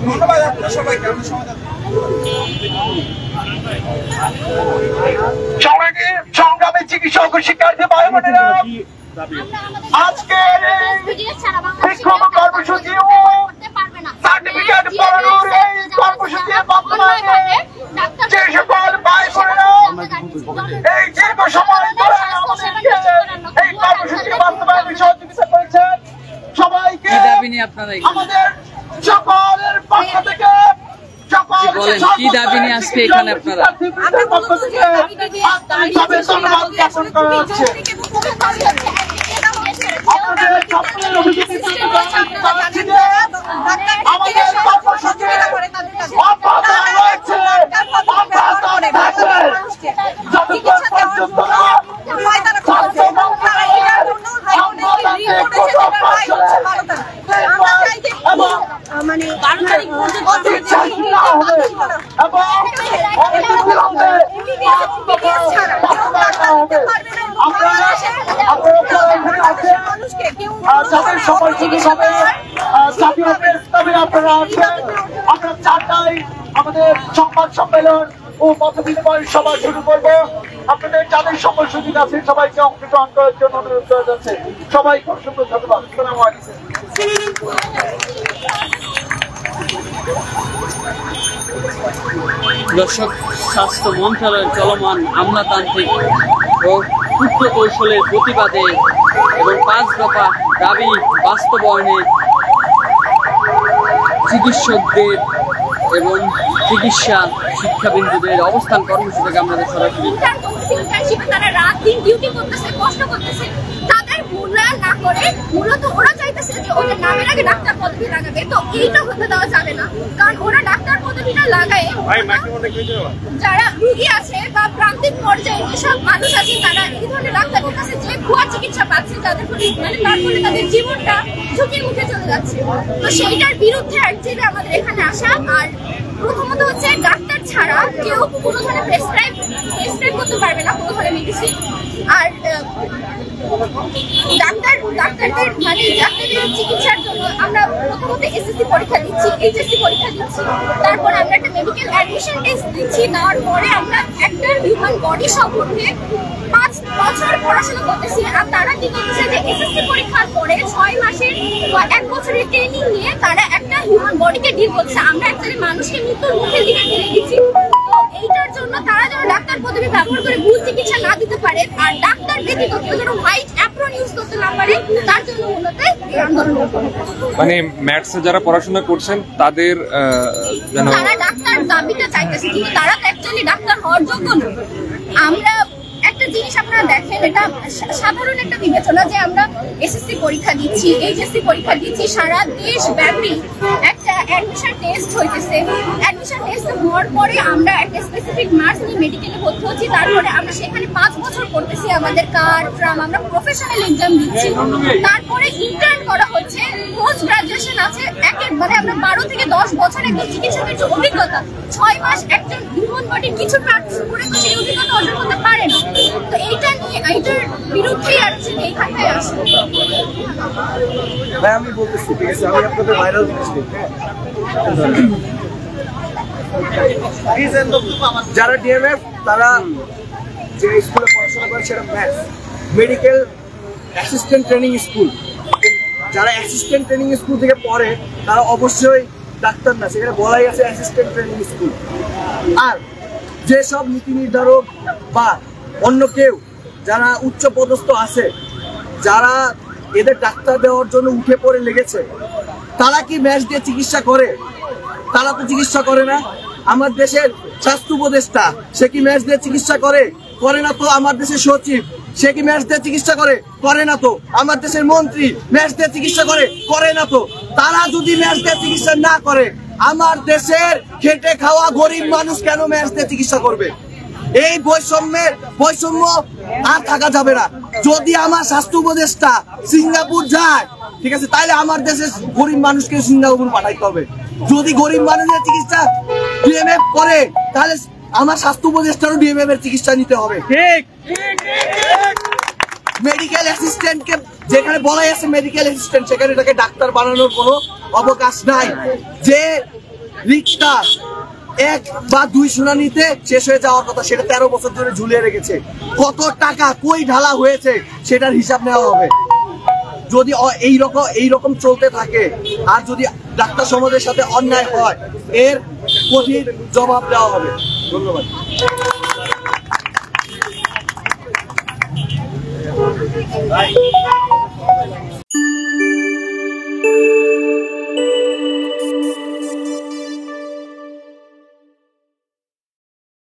ধন্যবাদ আপনাদের সবাইকে। সংগ্রামী চিকিৎসক ও শিক্ষার্থী ভাই বোনেরা, আজকের বিক্ষোভ কর্মসূচি ও সার্টিফিকেট পড়ানোর এই কর্মসূচির বাস্তবায়নে যে সকল ভাই বোনেরা এই দীর্ঘ সময় ধরে আমাদেরকে এই কর্মসূচি বাস্তবায়নে সহযোগিতা করেছেন, সবাইকে আমাদের সকলের পক্ষ থেকে কি দাবি নিয়ে আজকে এখানে আপনারা? আমরা 4টায় আমাদের সংবাদ সম্মেলন ও মত বিনিময় সভা শুরু করবো। আপনাদের যাদের সময়সূচি আছে সবাইকে অংশগ্রহণ করার জন্য অনুরোধ করা যাচ্ছে। সবাইকে অসংখ্য ধন্যবাদ। দর্শক, স্বাস্থ্য মন্ত্রণালয়ের চলমান আমলাতান্ত্রিক ও কূট কৌশলের প্রতিবাদে এবং 5 দফা দাবি বাস্তবায়নে চিকিৎসকদের এবং চিকিৎসা শিক্ষাবিন্দুদের অবস্থান কর্মসূচিকে আমাদের সরাসরি তারা রাত দিন ডিউটি করতেছে, কষ্ট করতেছে, তাদের মূল্যায়ন না করে মূলত ওরা চাইতেছে যে ওদের নামের আগে ডাক্তার পদবি লাগাবে। তো এইটা হতে দেওয়া যাবে না, কারণ ওরা ডাক্তার পদবিটা লাগায় যারা রুগী আছে বা প্রান্তিক পর্যায়ে যেসব মানুষ আছে তারা এই ধরনের ডাক্তারের কাছে যে ভুয়া চিকিৎসা পাচ্ছে, যাদের ফলে তারপরে তাদের জীবনটা ঝুঁকির মুখে চলে যাচ্ছে। তো সেইটার বিরুদ্ধে অ্যাকচুয়ালি আমাদের এখানে আসা। আর প্রথমত হচ্ছে ডাক্তার ছাড়া কেউ কোনো ধরনের প্রেসক্রাইব করতে পারবে না কোনো ধরনের মেডিসিন। আর ডাক্তারদের মানে ডাক্তারদের চিকিৎসার জন্য আমরা প্রথমত এসএসসি পরীক্ষা দিচ্ছি, এইচএসসি পরীক্ষা দিচ্ছি, তারপরে আমরা একটা মেডিকেল অ্যাডমিশন টেস্ট দিচ্ছি। নেওয়ার পরে আমরা একটা হিউম্যান বডি সম্পর্কে 5 বছর পড়াশোনা করতেছি। আর তারা কি করতেছে যে এসএসসি পরীক্ষার পরে 6 মাসের বা 1 বছরের ট্রেনিং নিয়ে তারা একটা হিউম্যান বডিকে ডিল করছে। আমরা অ্যাকচুয়ালি মানুষকে মৃত্যুর মুখের দিকে ঠেলে দিচ্ছি। তো এইটার জন্য তারা যেন ডাক্তার পদবি ব্যবহার করে ভুল চিকিৎসা না দিতে পারে, আর ডাক্তার ব্যতীত কেউ যেন হোয়াইট অ্যাপ্রন ইউজ করতে না পারে, তার জন্য মূলত এই আন্দোলন। মানে ম্যাথসে যারা পড়াশোনা করছেন তাদের তারা ডাক্তার দাবিটা চাইতেছে, কিন্তু তারা তো অ্যাকচুয়ালি ডাক্তার হওয়ার যোগ্য না। আমরা একটা জিনিস আপনারা দেখেন, এটা সাধারণ একটা বিবেচনা যে আমরা এসএসসি পরীক্ষা দিচ্ছি, এইচএসসি পরীক্ষা দিচ্ছি, সারা দেশ ব্যাপী একটা অ্যাডমিশন টেস্ট হইতেছে। অ্যাডমিশন টেস্ট হওয়ার পরে আমরা একটা স্পেসিফিক মার্কস নিয়ে মেডিকেলে ভর্তি হচ্ছি, তারপরে আমরা সেখানে 5 বছর পড়তেছি, আমাদের আমরা প্রফেশনাল এক্সাম দিচ্ছি, তারপরে ইন্টার্ন করা হচ্ছে, পোস্ট গ্রাজুয়েশন আছে, মানে আমরা 12 থেকে 10 বছরের চিকিৎসকের যে অভিজ্ঞতা, 6 মাস একজন হিউম্যান বডির কিছু প্র্যাকটিস করে তো সেই অভিজ্ঞতা অর্জন করতে পারে না। তো এইটা নিয়ে এইটার বিরুদ্ধেই আর এইখানটায় আসে। ভাই আমি বলতেছি, ঠিক আছে, আমি আপনাদের ভাইরাল জিনিস দেখি। যারা ডিএমএফ তারা যে স্কুলে পড়াশোনা করে সেটা maths medical assistant training school. যারা অ্যাসিস্ট্যান্ট ট্রেনিং স্কুল থেকে পড়ে তারা অবশ্যই ডাক্তার না, সেখানে বলাই আছে অ্যাসিস্ট্যান্ট ট্রেনিং স্কুল। আর যেসব নীতি নির্ধারক বা অন্য কেউ যারা উচ্চ পদস্থ আছে, যারা এদের ডাক্তার দেওয়ার জন্য উঠে পড়ে লেগেছে, তারা কি ম্যাচ দিয়ে চিকিৎসা করে? তারা তো চিকিৎসা করে না। আমার দেশের স্বাস্থ্য উপদেষ্টা সে কি ম্যাচ দিয়ে চিকিৎসা করে? করে না তো। আমার দেশের সচিব সে কি ম্যাচ দিয়ে চিকিৎসা করে? করে না তো। আমার দেশের মন্ত্রী ম্যাচ দিয়ে চিকিৎসা করে? করে না তো। তারা যদি ম্যাচ দিয়ে চিকিৎসা না করে, আমার দেশের খেটে খাওয়া গরিব মানুষ কেন ম্যাচ দিয়ে চিকিৎসা করবে? এই বৈষম্য আর থাকা যাবে না। যদি আমার স্বাস্থ্য উপদেষ্টা সিঙ্গাপুর যায়, ঠিক আছে, তাহলে আমার দেশের গরিব মানুষকে সিঙ্গাপুর পাঠাইতে হবে। যদি গরিব মানুষের চিকিৎসা ডিএমএফ করে, তাহলে আমার স্বাস্থ্য উপদেষ্টারও ডিএমএফ এর চিকিৎসা নিতে হবে। ঠিক। মেডিকেল অ্যাসিস্ট্যান্টকে যেখানে বলাই আছে মেডিকেল অ্যাসিস্ট্যান্ট, সেখানে এটাকে ডাক্তার বানানোর কোনো অবকাশ নাই। যে রিটটা 1 বা 2 শুনানিতে শেষ হয়ে যাওয়ার কথা সেটা 13 বছর ধরে ঝুলিয়ে রেখেছে। কত টাকা কই ঢালা হয়েছে সেটার হিসাব নেওয়া হবে। যদি এইরকম চলতে থাকে আর যদি ডাক্তার সমাজের সাথে অন্যায় হয় এর কঠিন জবাব দেওয়া হবে। ধন্যবাদ।